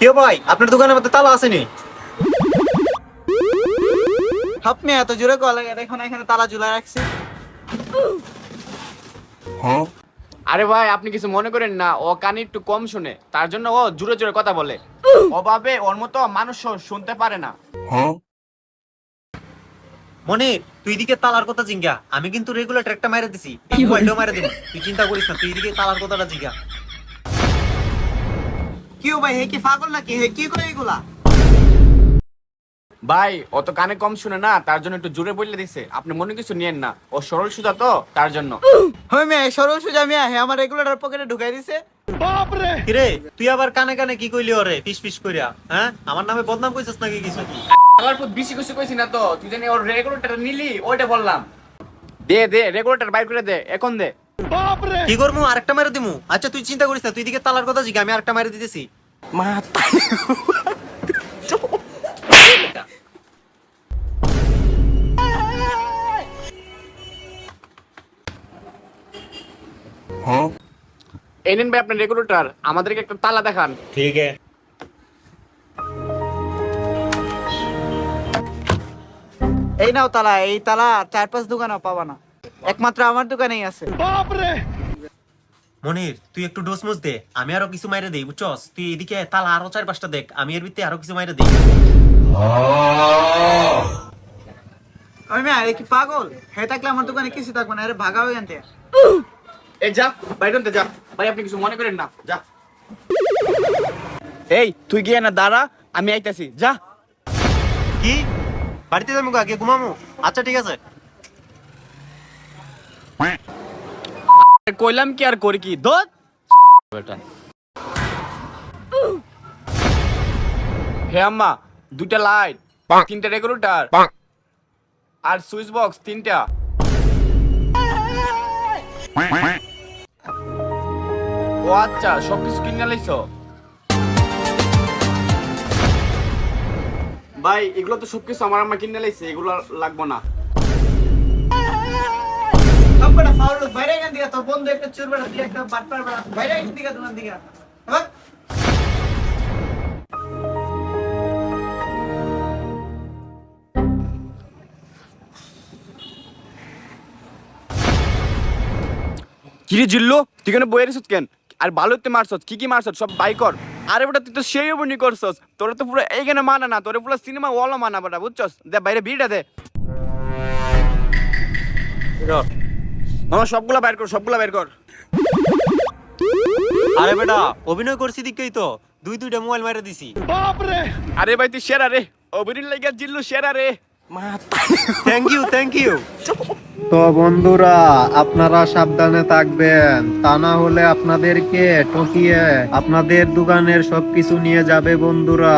কে ভাই, আপনার দোকানের মধ্যে তালা আসেনি? আপনি এত জোরে কল লাগে, এখন এখানে তালা ঝুলা রাখছি। আরে ভাই, আপনি কিছু মনে করেন না, ও কানে একটু কম শুনে, তার জন্য ও জোরে জোরে কথা বলে। ওভাবে ওর মতো মানুষ শুনতে পারে না। মনির, তুই দিকে তালার কথা জিঙ্গা, আমি কিন্তু রেগুলেটর একটা মাইরে দিছি, এই মোবাইলটাও মাইরে দিবি। তুই চিন্তা করিস না, তুই দিকে তালার কথাটা জিঙ্গা। কি ভাই, হে কি পাগল নাকি? হে কি করে এগুলা? ভাই, ও তো কানে কম শুনে না, তার জন্য একটু জোরে বলে দিছে। আপনি মনে কিছু নিয়েন না, ও সরল সুজা তো, তার জন্য। হই মিয়া, সরল সোজা মিয়া, হে আমার রেগুলেটর পকেটে ঢুকাই দিছে। কিরে, তুই আবার কানে কানে কি কইলি ওরে ফিস ফিস কইরা? হ্যাঁ, আমার নামে বদনাম কইছস নাকি কিছু? আমার পুত বেশি কিছু কইছি না তো, তুই জানি ওর রেগুলেটর নিলি, ওইটা বললাম। দে দে, রেগুলেটর বাইর করে দে, এখন দে। কি করমু? আরেকটা মাইরে দিমু? আচ্ছা তুই চিন্তা করিস না, তুই দিকে তালার কথা জিঙ্গা, আমি আরেকটা মাইরে দিতেছি। এই নেন ভাই আপনার রেগুলেটর, আমাদেরকে একটা তালা দেখান। ঠিক আছে। এই নাও তালা, এই তালা 4-5 দোকানেও পাবা না, একমাত্র আমার দোকানেই আছে। মনির, তুই একটু ডোজ মোজ দে, আমি আরো কিছু মাইরে দেই, বুঝছস? তুই এদিকে তালা আরো 4-5টা দেখ, আমি এর ভিতরে আরো কিছু মাইরে দেই। ওই মিয়া, এ কি পাগল? হে থাকলে আমার দোকানে কিছু থাকবে না, আরে ভাগা হয়ে আনতে। এই যা, বাইরে আনতে যা। ভাই আপনি কিছু মনে করেন না, যা। এই তুই গিয়ে না দাঁড়া, আমি আইতাছি, যা। কি? বাড়িতে যাবো আগে ঘুমামু? আচ্ছা ঠিক আছে। কইলাম কি আর করি কি, দোত বেটা। হে আম্মা, 2টা লাইট, 3টা রেগুলেটর আর সুইচ বক্স 3টা। ও আচ্ছা, সবকিছু কিনে লাইছো? ভাই এগুলো তো সবকিছু আমার আম্মা কিনে লাইছে, এগুলো লাগবো না। সবকটা ফাউল লোক, বাইরে এখান থেকে। তোর বন্ধু একটা চোর বেড়া, তুই একটা বাটপার বেড়া, বাইরে এখান থেকে, দোকান থেকে। হ্যাঁ? কিরে জিল্লু, তুই কেন বইয়ে রেছিস কেন? আর বালুতে মারছস, কি মারছস সব বাই কর। আরে বেটা, তুই তো সেই অভিনয় করছস, তোরা তো পুরো এইখানে মানা না, তোরা পুরো সিনেমা ওয়ালা মানা বেটা, বুঝছস? দে বাইরে বিড়টা দে। মামা সবগুলা বাইর কর, সবগুলা বাইর কর। আরে বেটা, অভিনয় করছি দিকেই তো 2-2টা মোবাইল মাইরে দিছি। আরে ভাই তুই সেরা রে, অভিনয় লাগিয়া জিল্লু সেরা রে। Thank you, thank you. তো বন্ধুরা, আপনারা সাবধানে থাকবেন, তা না হলে আপনাদেরকে ঠকিয়ে আপনাদের দোকানের সবকিছু নিয়ে যাবে বন্ধুরা।